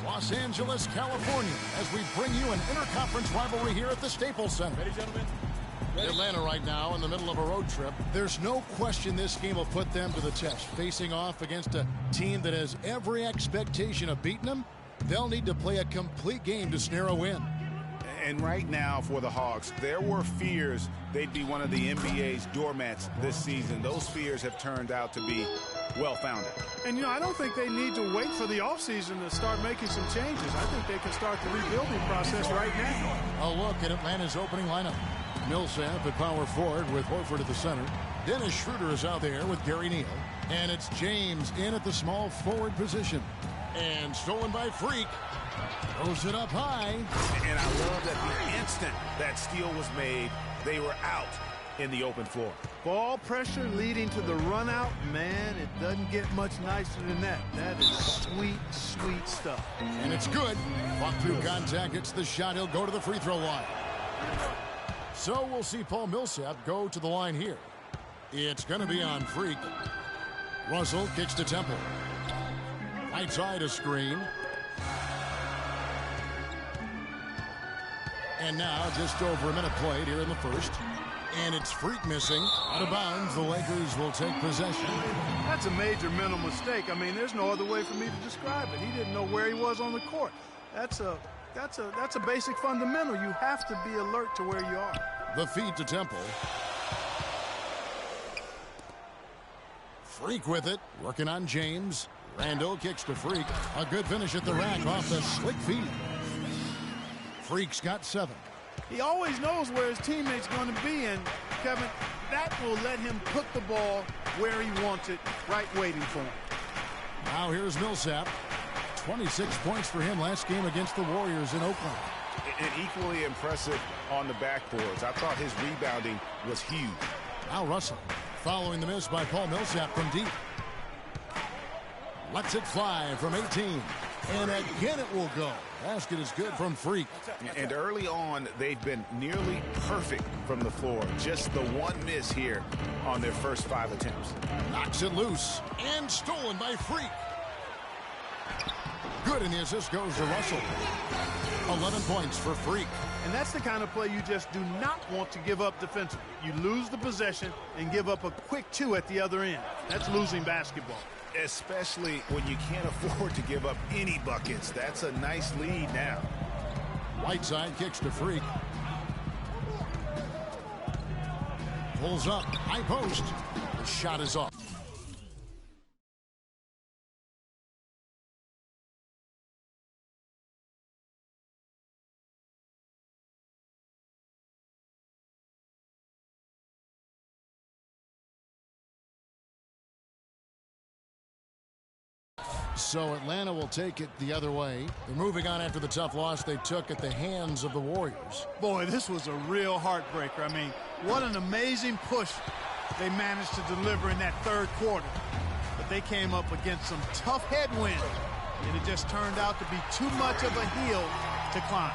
Los Angeles, California, as we bring you an interconference rivalry here at the Staples Center. Ready, gentlemen? Ready? Atlanta right now in the middle of a road trip. There's no question this game will put them to the test. Facing off against a team that has every expectation of beating them, they'll need to play a complete game to snare a win. And right now for the Hawks, there were fears they'd be one of the NBA's doormats this season. Those fears have turned out to be well-founded. And, I don't think they need to wait for the offseason to start making some changes. I think they can start the rebuilding process right now. A look at Atlanta's opening lineup. Millsap at power forward with Horford at the center. Dennis Schroeder is out there with Gary Neal. And it's James in at the small forward position. And stolen by Freak. Throws it up high. And I love that the instant that steal was made, they were out in the open floor. Ball pressure leading to the run out. Man, it doesn't get much nicer than that. That is sweet, sweet stuff. And it's good. Walk through contact, hits the shot. He'll go to the free throw line. So we'll see Paul Millsap go to the line here. It's going to be on Freak. Russell kicks to Temple. Right side a screen. And now just over a minute played here in the first. And it's Freak missing. Out of bounds, the Lakers will take possession. That's a major mental mistake. I mean, there's no other way for me to describe it. He didn't know where he was on the court. That's a basic fundamental. You have to be alert to where you are. The feed to Temple. Freak with it. Working on James. Randall kicks to Freak. A good finish at the rack off the slick feed. Freak's got 7. He always knows where his teammate's going to be, and, Kevin, that will let him put the ball where he wants it, right waiting for him. Now here's Millsap. 26 points for him last game against the Warriors in Oakland. And equally impressive on the backboards. I thought his rebounding was huge. Now Russell, following the miss by Paul Millsap from deep. Lets it fly from 18. And again it will go. Basket is good from Freak. And early on, they've been nearly perfect from the floor. Just the one miss here on their first 5 attempts. Knocks it loose. And stolen by Freak. Good, and the assist goes to Russell. 11 points for Freak. And that's the kind of play you just do not want to give up defensively. You lose the possession and give up a quick 2 at the other end. That's losing basketball. Especially when you can't afford to give up any buckets. That's a nice lead now. Whiteside kicks to Freak. Pulls up. High post. The shot is off. So Atlanta will take it the other way. They're moving on after the tough loss they took at the hands of the Warriors. Boy, this was a real heartbreaker. I mean, what an amazing push they managed to deliver in that third quarter. But they came up against some tough headwinds, and it just turned out to be too much of a hill to climb.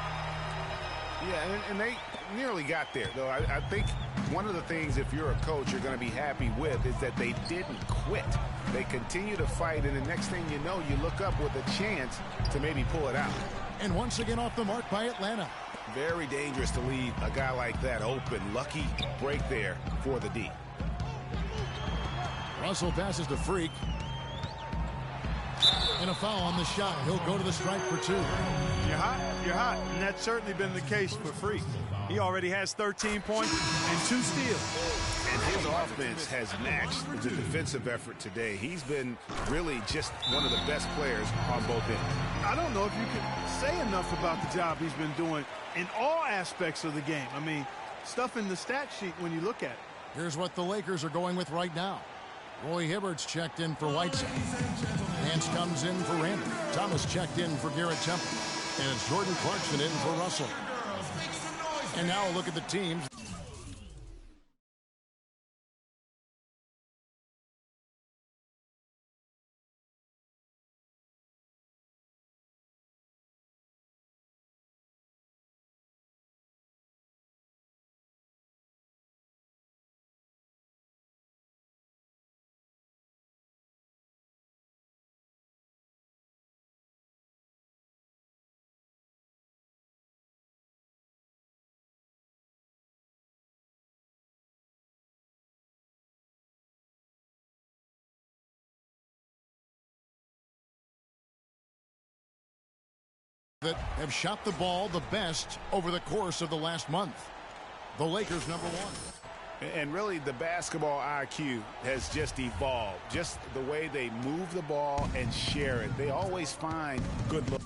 Yeah, and they nearly got there, though. I think one of the things, if you're a coach, you're going to be happy with is that they didn't quit. They continue to fight, and the next thing you know, you look up with a chance to maybe pull it out. And once again off the mark by Atlanta. Very dangerous to leave a guy like that open. Lucky break there for the D. Russell passes to Freak. And a foul on the shot. He'll go to the strike for 2. You're hot, and that's certainly been the case for Freak. He already has 13 points and 2 steals. And his offense has matched the defensive effort today. He's been really just one of the best players on both ends. I don't know if you can say enough about the job he's been doing in all aspects of the game. I mean, stuff in the stat sheet when you look at it. Here's what the Lakers are going with right now. Roy Hibbert's checked in for Whiteside. Nance comes in for Randall. Thomas checked in for Garrett Temple. And it's Jordan Clarkson in for Russell. And now a look at the teams. that have shot the ball the best over the course of the last month. The Lakers #1. And really, the basketball IQ has just evolved. Just the way they move the ball and share it. They always find good looks.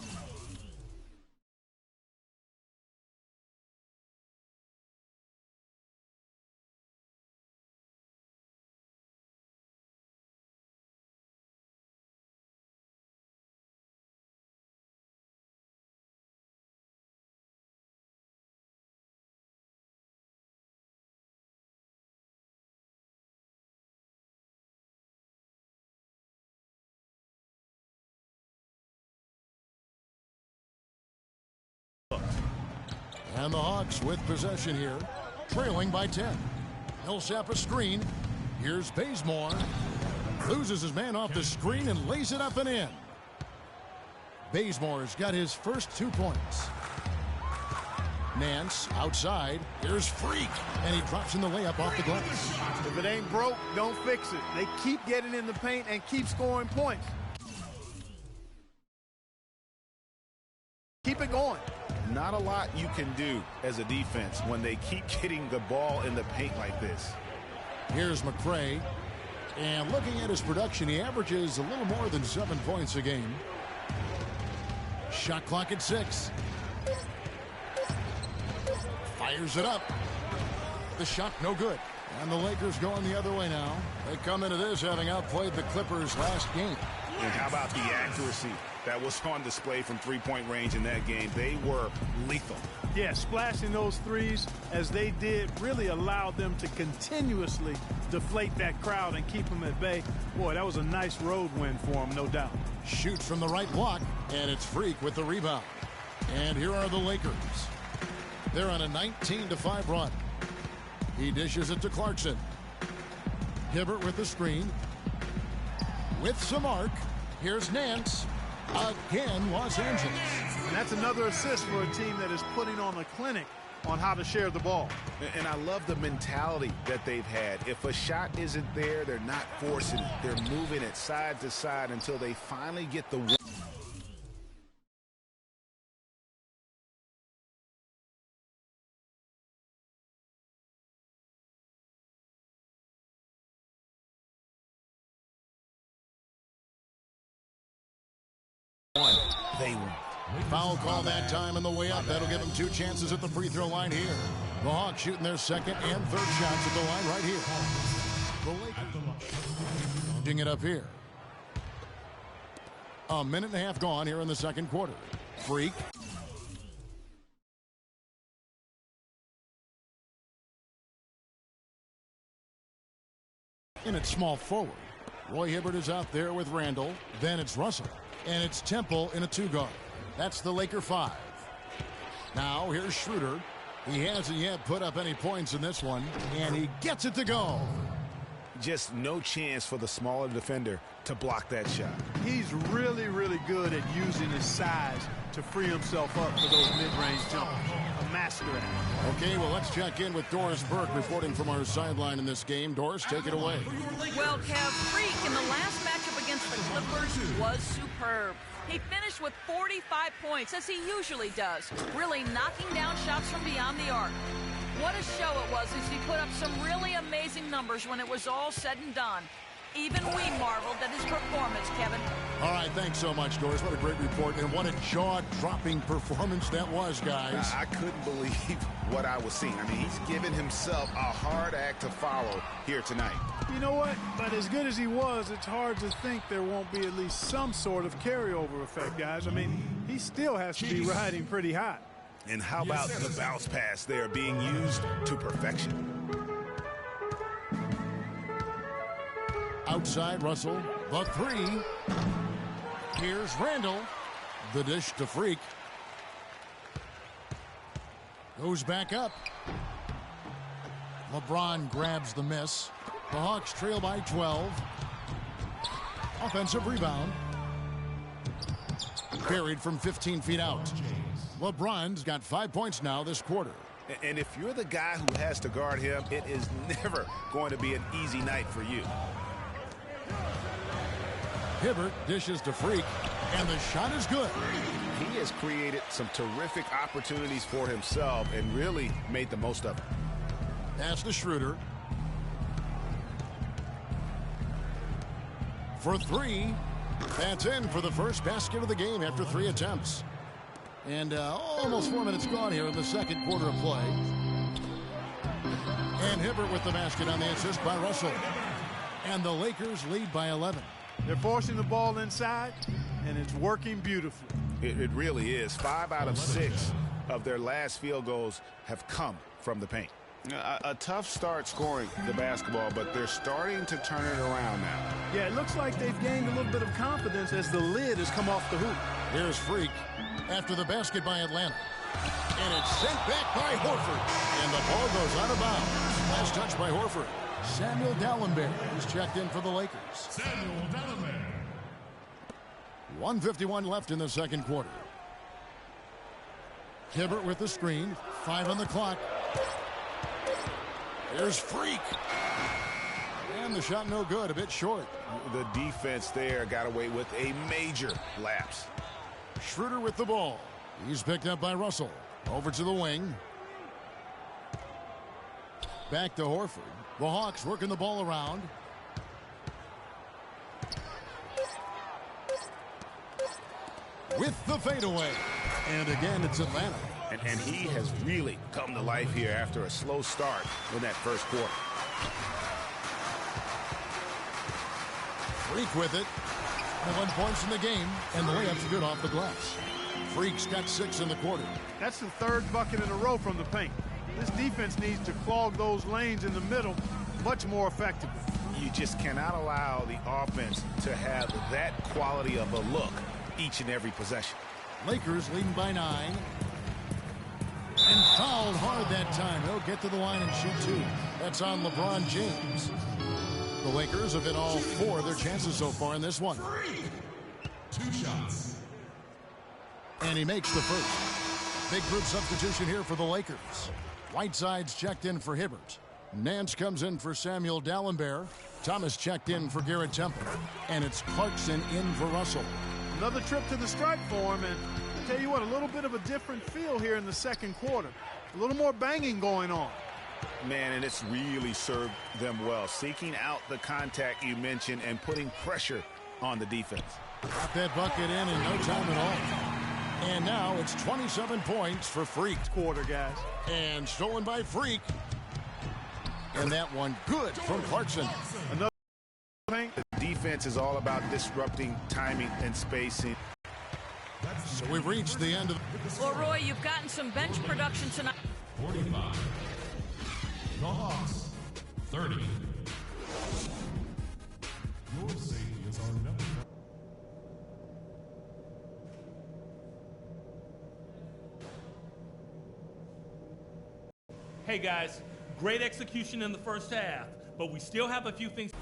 And the Hawks with possession here, trailing by 10. Millsap a screen. Here's Bazemore. Loses his man off the screen and lays it up and in. Bazemore's got his first 2 points. Nance outside. Here's Freak. And he drops in the layup off the glass. If it ain't broke, don't fix it. They keep getting in the paint and keep scoring points. Keep it going. Not a lot you can do as a defense when they keep getting the ball in the paint like this. Here's McCray. And looking at his production, he averages a little more than 7 points a game. Shot clock at 6. Fires it up. The shot no good. And the Lakers going the other way now. They come into this having outplayed the Clippers last game. And how about the accuracy that was on display from three-point range in that game? They were lethal. Yeah, splashing those threes as they did really allowed them to continuously deflate that crowd and keep them at bay. Boy, that was a nice road win for them, no doubt. Shoots from the right block, and it's Freak with the rebound. And here are the Lakers. They're on a 19-5 run. He dishes it to Clarkson. Hibbert with the screen. With some arc, here's Nance. Again, Los Angeles. And that's another assist for a team that is putting on a clinic on how to share the ball. And I love the mentality that they've had. If a shot isn't there, they're not forcing it. They're moving it side to side until they finally get the win. They win. Foul call that time on the way up. That'll give them 2 chances at the free throw line here. The Hawks shooting their second and third shots at the line right here. The Lakers putting it up here. A minute and a half gone here in the second quarter. Freak. And it's small forward. Roy Hibbert is out there with Randall. Then it's Russell. And it's Temple in a 2-guard. That's the Laker 5. Now here's Schroeder. He hasn't yet put up any points in this one. And he gets it to go. Just no chance for the smaller defender to block that shot. He's really, really good at using his size to free himself up for those mid-range jumpers. A master at it. Okay, well, let's check in with Doris Burke reporting from our sideline in this game. Doris, take it away. Well, Kev, Freak in the last matchup against the Clippers was superb. He finished with 45 points, as he usually does, really knocking down shots from beyond the arc. What a show it was as he put up some really amazing numbers when it was all said and done. Even we marveled at his performance, Kevin. All right, thanks so much, Doris. What a great report, and what a jaw-dropping performance that was, guys. I couldn't believe what I was seeing. I mean, he's given himself a hard act to follow here tonight. You know what? But as good as he was, it's hard to think there won't be at least some sort of carryover effect, guys. I mean, he still has to be riding pretty hot. And how about the bounce pass there being used to perfection? Outside, Russell, the 3. Here's Randall. The dish to Freak. Goes back up. LeBron grabs the miss. The Hawks trail by 12. Offensive rebound. Buried from 15 feet out. LeBron's got 5 points now this quarter. And if you're the guy who has to guard him, it is never going to be an easy night for you. Hibbert dishes to Freak, and the shot is good. he has created some terrific opportunities for himself and really made the most of it. Pass to Schroeder. For three. That's in for the first basket of the game after 3 attempts. And almost 4 minutes gone here in the second quarter of play. And Hibbert with the basket on the assist by Russell. And the Lakers lead by 11. They're forcing the ball inside, and it's working beautifully. It really is. 5 out of 6 of their last field goals have come from the paint. A tough start scoring the basketball, but they're starting to turn it around now. Yeah, it looks like they've gained a little bit of confidence as the lid has come off the hoop. Here's Freak after the basket by Atlanta. And it's sent back by Horford. And the ball goes out of bounds. Last touch by Horford. Samuel Dallenberg is checked in for the Lakers. Samuel Dallenberg. 1:51 left in the second quarter. Hibbert with the screen. 5 on the clock. Here's Freak. And the shot no good, a bit short. The defense there got away with a major lapse. Schroeder with the ball. He's picked up by Russell. Over to the wing. Back to Horford. The Hawks working the ball around. With the fadeaway. And again, it's Atlanta. And he has really come to life here after a slow start in that first quarter. Freak with it. 1 points in the game, and the layup's good off the glass. Freak's got 6 in the quarter. That's the 3rd bucket in a row from the paint. This defense needs to clog those lanes in the middle much more effectively. You just cannot allow the offense to have that quality of a look each and every possession. Lakers leading by 9. And fouled hard that time. He'll get to the line and shoot 2. That's on LeBron James. The Lakers have hit all 4 of their chances so far in this one. 2 shots. And he makes the first. Big group substitution here for the Lakers. Whiteside's checked in for Hibbert. Nance comes in for Samuel Dallenberg. Thomas checked in for Garrett Temple. And it's Clarkson in for Russell. Another trip to the stripe for him, and I'll tell you what, a little bit of a different feel here in the second quarter. A little more banging going on. Man, and it's really served them well. Seeking out the contact you mentioned and putting pressure on the defense. Got that bucket in no time at all. And now it's 27 points for Freak. Quarter, guys. And stolen by Freak. And that one good from Clarkson. Another paint. The defense is all about disrupting timing and spacing. So we've reached the end of... Well, Roy, you've gotten some bench production tonight. 45. The Hawks, 30. Your safety is our number. Hey guys, great execution in the first half, but we still have a few things.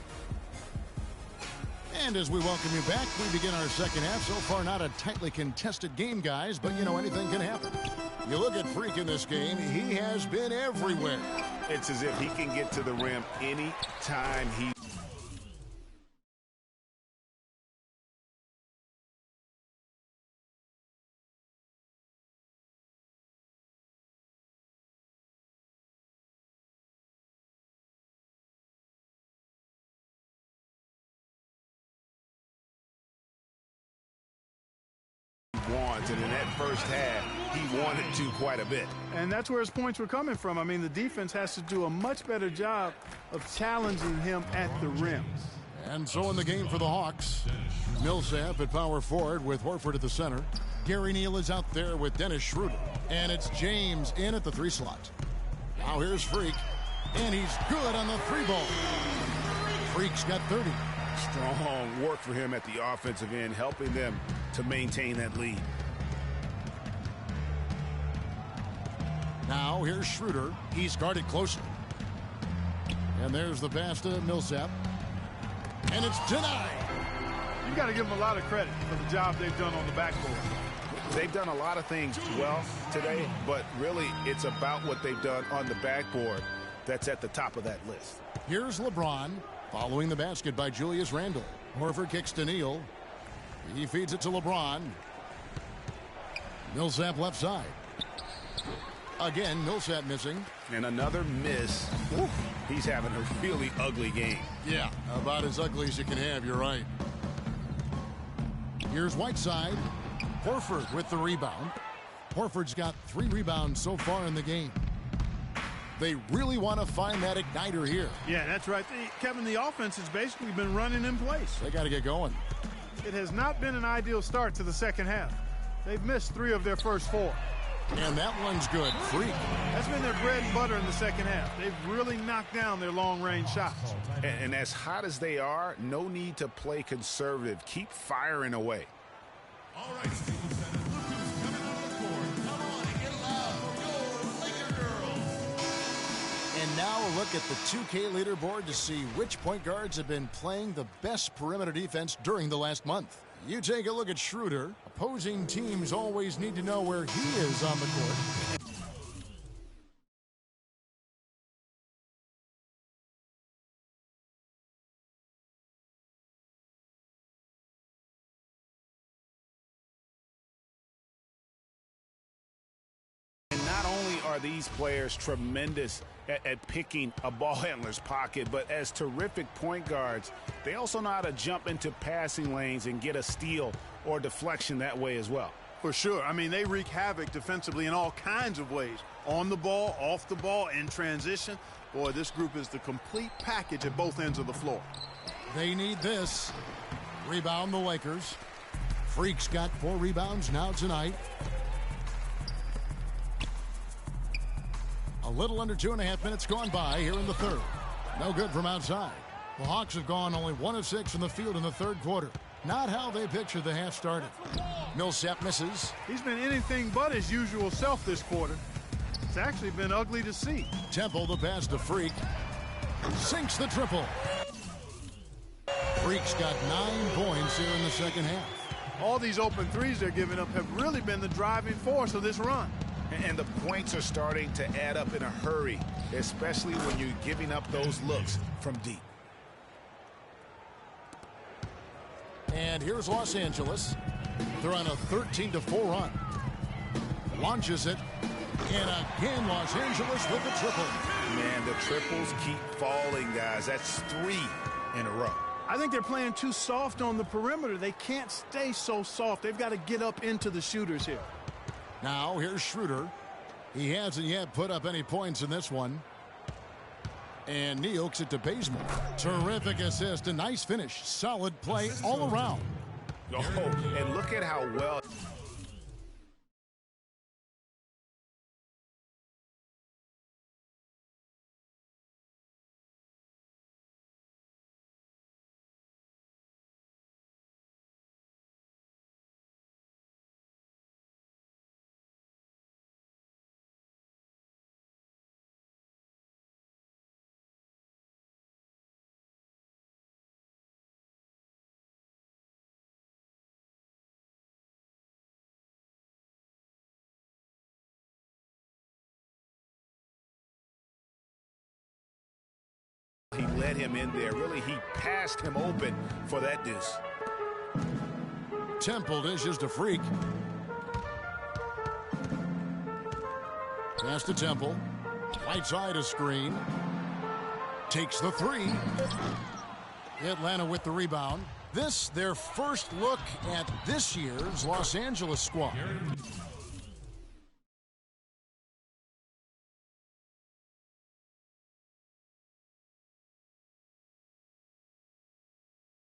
And as we welcome you back, we begin our second half. So far, not a tightly contested game, guys, but, you know, anything can happen. You look at Freak in this game, he has been everywhere. It's as if he can get to the rim any time he... wants, and in that first half he wanted to quite a bit, and that's where his points were coming from. I mean, the defense has to do a much better job of challenging him at the rim. And so in the game for the Hawks, Millsap at power forward with Horford at the center. Gary Neal is out there with Dennis Schroeder, and it's James in at the 3 slot. Now here's Freak, and he's good on the 3 ball. Freak's got 30. Strong work for him at the offensive end, helping them to maintain that lead. Now here's Schroeder. He's guarded closely. And there's the pass to Millsap. And it's denied. You got to give them a lot of credit for the job they've done on the backboard. They've done a lot of things well today, but really it's about what they've done on the backboard that's at the top of that list. Here's LeBron following the basket by Julius Randle. Horford kicks to Neal. He feeds it to LeBron. Millsap left side. Again, Millsap missing. And another miss. Oof, he's having a really ugly game. Yeah, about as ugly as you can have, you're right. Here's Whiteside. Horford with the rebound. Horford's got 3 rebounds so far in the game. They really want to find that igniter here. Yeah, that's right. Kevin, the offense has basically been running in place. They got to get going. It has not been an ideal start to the second half. They've missed 3 of their first 4. And that one's good. Freak. That's been their bread and butter in the second half. They've really knocked down their long-range shots. And as hot as they are, no need to play conservative. Keep firing away. All right, Staples Center. Look who's coming on the court. Come on and get loud for your Laker girls. And now a look at the 2K leaderboard to see which point guards have been playing the best perimeter defense during the last month. You take a look at Schroeder. Opposing teams always need to know where he is on the court. Not only are these players tremendous at picking a ball handler's pocket, but as terrific point guards, they also know how to jump into passing lanes and get a steal or deflection that way as well. For sure. I mean, they wreak havoc defensively in all kinds of ways. On the ball, off the ball, in transition. Boy, this group is the complete package at both ends of the floor. They need this. Rebound the Lakers. Freak's got 4 rebounds now tonight. A little under 2.5 minutes gone by here in the third. No good from outside. The Hawks have gone only 1 of 6 from the field in the third quarter. Not how they pictured the half started. Millsap misses. He's been anything but his usual self this quarter. It's actually been ugly to see. Temple the pass to Freak. Sinks the triple. Freak's got 9 points here in the second half. All these open threes they're giving up have really been the driving force of this run. And the points are starting to add up in a hurry, especially when you're giving up those looks from deep. And here's Los Angeles. They're on a 13-4 run. Launches it. And again, Los Angeles with the triple. Man, the triples keep falling, guys. That's 3 in a row. I think they're playing too soft on the perimeter. They can't stay so soft. They've got to get up into the shooters here. Now, here's Schroeder. He hasn't yet put up any points in this one. And Neok's it to Bazemore. Terrific assist, a nice finish. Solid play all around. Oh, and look at how well. He led him in there. Really, he passed him open for that deuce. Temple dishes to Freak. Pass to Temple. Right side a screen. Takes the 3. Atlanta with the rebound. This, their first look at this year's Los Angeles squad.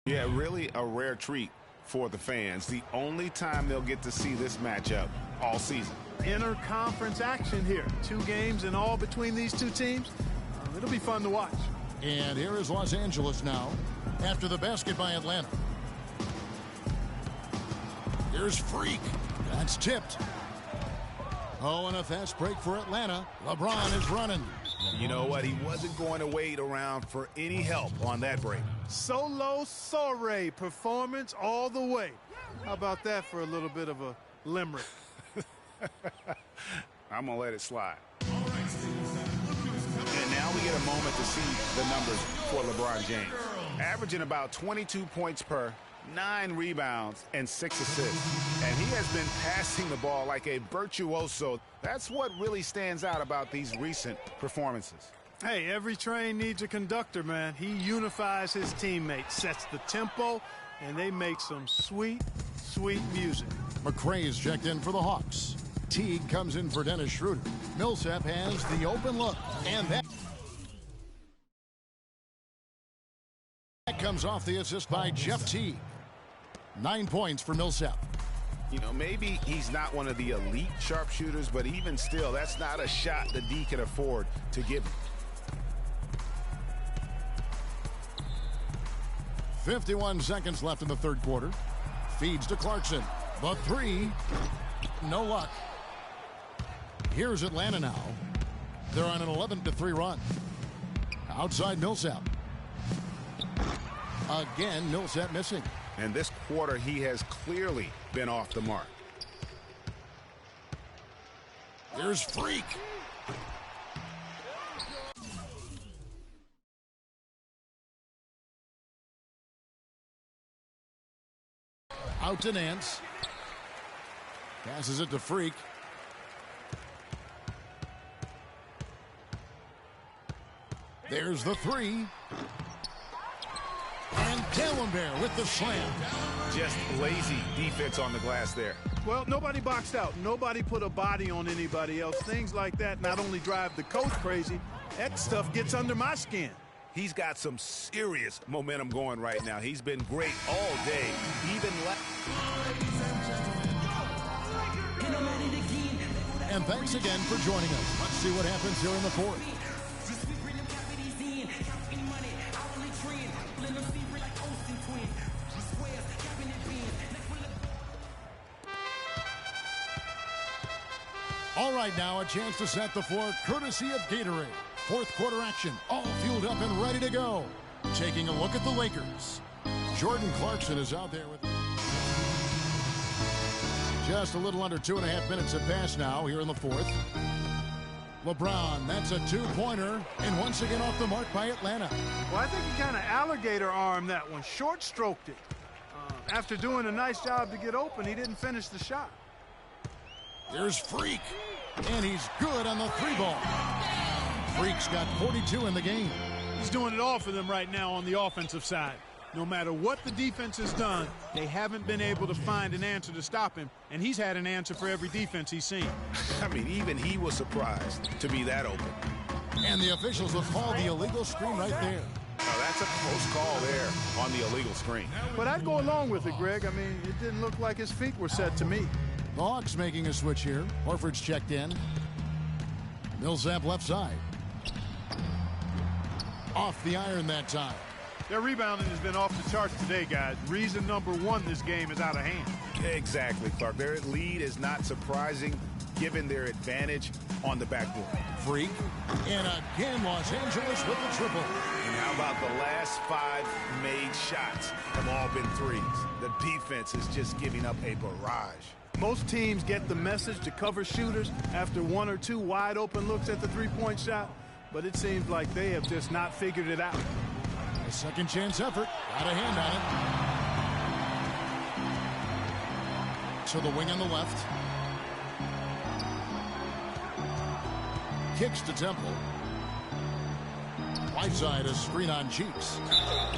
Yeah, really a rare treat for the fans. The only time they'll get to see this matchup all season. Inter-conference action here. 2 games in all between these 2 teams. It'll be fun to watch. And here is Los Angeles now after the basket by Atlanta. Here's Freak. That's tipped. Oh, and a fast break for Atlanta. LeBron is running. You know what? He wasn't going to wait around for any help on that break. Solo soiree performance all the way. How about that for a little bit of a limerick? I'm going to let it slide. And now we get a moment to see the numbers for LeBron James. Averaging about 22 points per, 9 rebounds, and 6 assists. And he has been passing the ball like a virtuoso. That's what really stands out about these recent performances. Hey, every train needs a conductor, man. He unifies his teammates, sets the tempo, and they make some sweet, sweet music. McCray is checked in for the Hawks. Teague comes in for Dennis Schroeder. Millsap has the open look, and that comes off the assist by Jeff Teague. 9 points for Millsap. You know, maybe he's not one of the elite sharpshooters, but even still, that's not a shot the D can afford to give him. 51 seconds left in the third quarter. Feeds to Clarkson. The three. No luck. Here's Atlanta now. They're on an 11-3 run. Outside Millsap. Again, Millsap missing. And this quarter, he has clearly been off the mark. There's Freak. Out to Nance. Passes it to Freak. There's the three. And Dellenbear with the slam. Just lazy defense on the glass there. Well, nobody boxed out. Nobody put a body on anybody else. Things like that not only drive the coach crazy, that stuff gets under my skin. He's got some serious momentum going right now. He's been great all day. Even And thanks again for joining us. Let's see what happens here in the fourth. All right, now a chance to set the floor courtesy of Gatorade. Fourth quarter action, all fueled up and ready to go. Taking a look at the Lakers. Jordan Clarkson is out there with just a little under 2.5 minutes have passed now here in the fourth. LeBron, that's a two-pointer, and once again off the mark by Atlanta. Well, I think he kind of alligator armed that one, short-stroked it. After doing a nice job to get open, he didn't finish the shot. There's Freak, and he's good on the three ball. Freak's got 42 in the game. He's doing it all for them right now on the offensive side. No matter what the defense has done, they haven't been able to find an answer to stop him, and he's had an answer for every defense he's seen. I mean, even he was surprised to be that open. And the officials have called the illegal screen right there. Now, that's a close call there on the illegal screen. But I'd go along with it, Greg. I mean, it didn't look like his feet were set to me. The Hawks making a switch here. Horford's checked in. Millsap left side. Off the iron that time. Their rebounding has been off the charts today, guys. Reason number one, this game is out of hand. Exactly, Clark. Their lead is not surprising given their advantage on the backboard. Freak. And again, Los Angeles with the triple. And how about the last 5 made shots have all been threes? The defense is just giving up a barrage. Most teams get the message to cover shooters after 1 or 2 wide open looks at the three-point shot, but it seems like they have just not figured it out. A second chance effort. Got a hand on it. To the wing on the left. Kicks to Temple. Whiteside, a screen on Cheeks.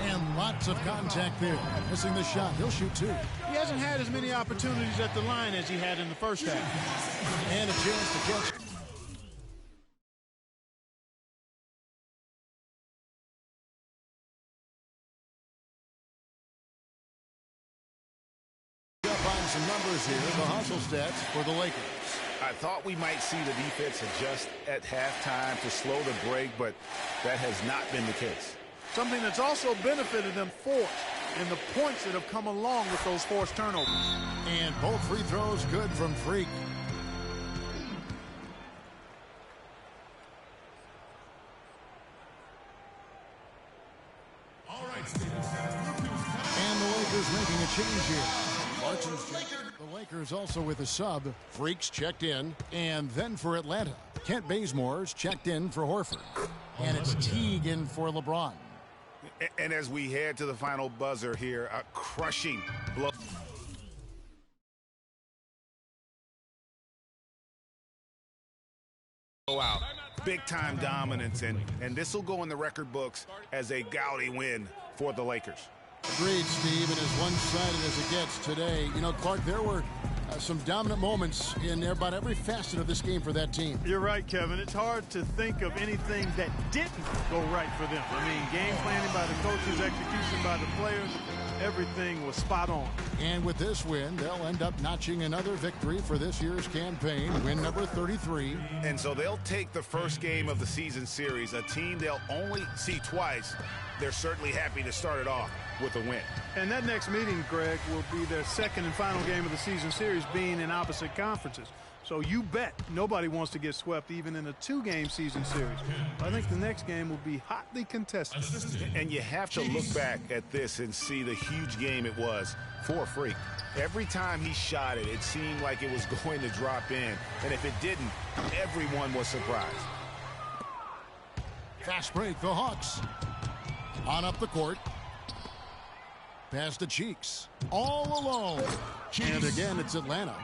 And lots of contact there. Missing the shot. He'll shoot 2. He hasn't had as many opportunities at the line as he had in the first half. And a chance to catch. Some numbers here, the hustle stats for the Lakers. I thought we might see the defense adjust at halftime to slow the break, but that has not been the case. Something that's also benefited them forced, and the points that have come along with those forced turnovers. And both free throws good from Freak. All right, Stevens. And the Lakers making a change here. The Lakers also with a sub. Freaks checked in. And then for Atlanta, Kent Bazemore's checked in for Horford. And it's Teague in for LeBron. And as we head to the final buzzer here, a crushing blow. Out. Big-time dominance, and this will go in the record books as a gaudy win for the Lakers. Agreed, Steve, and as one-sided as it gets today. You know, Clark, there were some dominant moments in about every facet of this game for that team. You're right, Kevin. It's hard to think of anything that didn't go right for them. I mean, game planning by the coaches, execution by the players, everything was spot on. And with this win, they'll end up notching another victory for this year's campaign, win number 33. And so they'll take the first game of the season series, a team they'll only see twice. They're certainly happy to start it off with a win. And that next meeting, Greg, will be their second and final game of the season series, being in opposite conferences. So you bet nobody wants to get swept even in a two-game season series. I think the next game will be hotly contested. And you have to look back at this and see the huge game it was for Freak. Every time he shot it, it seemed like it was going to drop in. And if it didn't, everyone was surprised. Fast break, the Hawks. On up the court. Past the Cheeks. All alone. And again, it's Atlanta.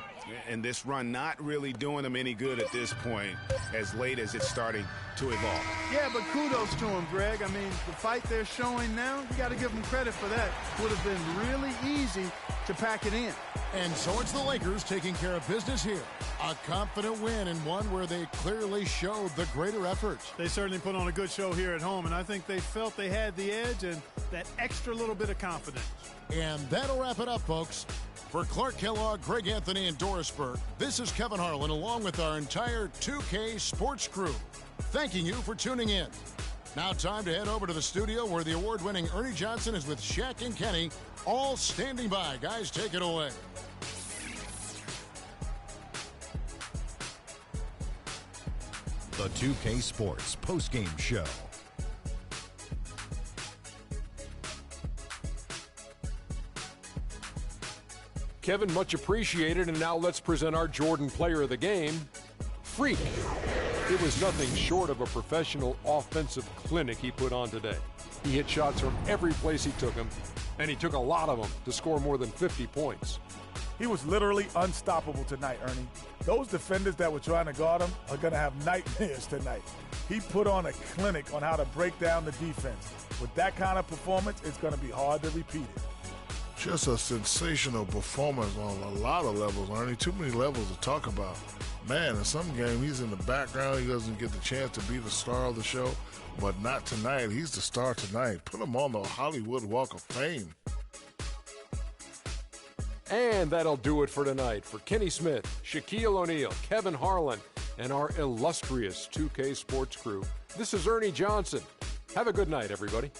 And this run not really doing them any good at this point, as late as it's starting to evolve. Yeah, but kudos to them, Greg. I mean, the fight they're showing now, you got to give them credit for that. Would have been really easy to pack it in. And so it's the Lakers taking care of business here. A confident win, and one where they clearly showed the greater effort. They certainly put on a good show here at home, and I think they felt they had the edge and that extra little bit of confidence. And that'll wrap it up, folks. For Clark Kellogg, Greg Anthony, and Doris Burke, this is Kevin Harlan along with our entire 2K Sports crew, thanking you for tuning in. Now time to head over to the studio where the award-winning Ernie Johnson is with Shaq and Kenny, all standing by. Guys, take it away. The 2K Sports postgame show. Kevin, much appreciated, and now let's present our Jordan Player of the Game, Freak. It was nothing short of a professional offensive clinic he put on today. He hit shots from every place he took them, and he took a lot of them to score more than 50 points. He was literally unstoppable tonight, Ernie. Those defenders that were trying to guard him are going to have nightmares tonight. He put on a clinic on how to break down the defense. With that kind of performance, it's going to be hard to repeat it. Just a sensational performance on a lot of levels, Ernie. Too many levels to talk about. Man, in some game, he's in the background. He doesn't get the chance to be the star of the show. But not tonight. He's the star tonight. Put him on the Hollywood Walk of Fame. And that'll do it for tonight. For Kenny Smith, Shaquille O'Neal, Kevin Harlan, and our illustrious 2K Sports crew, this is Ernie Johnson. Have a good night, everybody.